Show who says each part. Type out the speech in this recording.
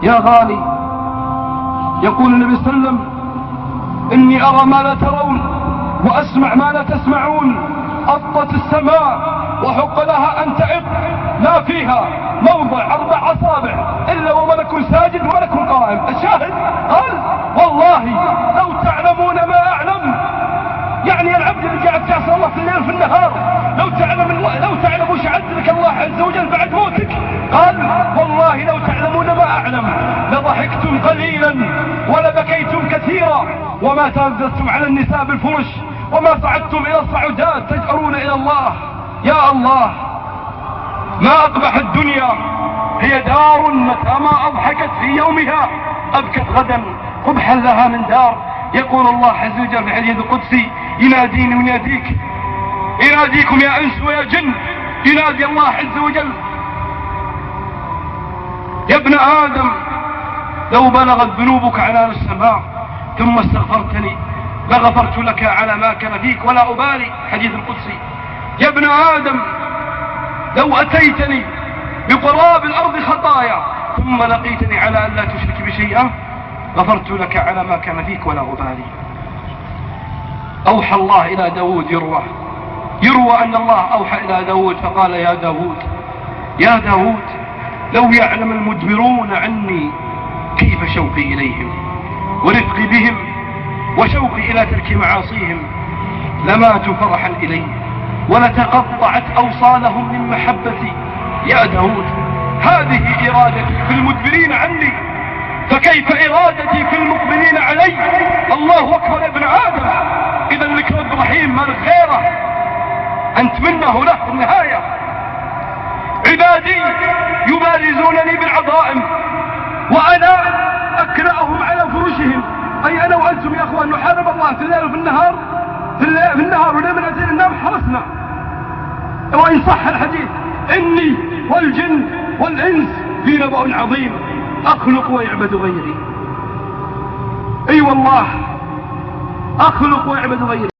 Speaker 1: يا غالي. يقول النبي صلى الله عليه وسلم: إني أرى ما لا ترون وأسمع ما لا تسمعون. أطت السماء وحق لها أن تعق، لا فيها موضع 4 أصابع إلا وملك ساجد وملك قائم. الشاهد قال: والله لو تعلمون ما أعلم. يعني العبد اللي قاعد تعصى الله في الليل وفي النهار، لو تعلم وش عدلك الله عز وجل بعد موتك. قال: والله لو تعلمون ما أعلم لضحكتم قليلا ولبكيتم كثيرا، وما تنزلتم على النساء بالفرش، وما صعدتم إلى الصعودات تجأرون إلى الله. يا الله، ما أقبح الدنيا، هي دار متى ما أضحكت في يومها أبكت غدا قبحا لها من دار. يقول الله عز وجل في الحديث القدسي: يناديني ويناديك، يناديكم يا أنس ويا جن. ينادي الله عز وجل: يا ابن آدم، لو بلغت ذنوبك عنان السماء ثم استغفرتني لغفرت لك على ما كان فيك ولا أبالي. حديث القدسي: يا ابن آدم، لو أتيتني بقراب الأرض خطايا ثم لقيتني على أن لا تشرك بشيئا غفرت لك على ما كان فيك ولا أبالي. أوحى الله إلى داود، يروى أن الله أوحى إلى داود فقال: يا داود، لو يعلم المدبرون عني كيف شوقي إليهم ورفقي بهم وشوقي إلى ترك معاصيهم لماتوا فرحا إلي ولتقطعت أوصالهم من محبتي. يا داود، هذه إرادتي في المدبرين عني، فكيف إرادتي في المقبلين علي؟ الله أكبر يا ابن آدم. إذا لك رب رحيم، مالك غيره، أنت منه له في النهاية. عبادي يبارزونني بالعظائم وأنا أكرأهم على فرشهم. أي أنا وأنتم يا أخوان نحارب الله في الليل وفي النهار، في النهار ولما أتينا النام حرسنا. وإن صح الحديث: إني والجن والإنس في نبأ عظيم أخلق ويعبد غيري. أي والله، أخلق ويعبد غيري.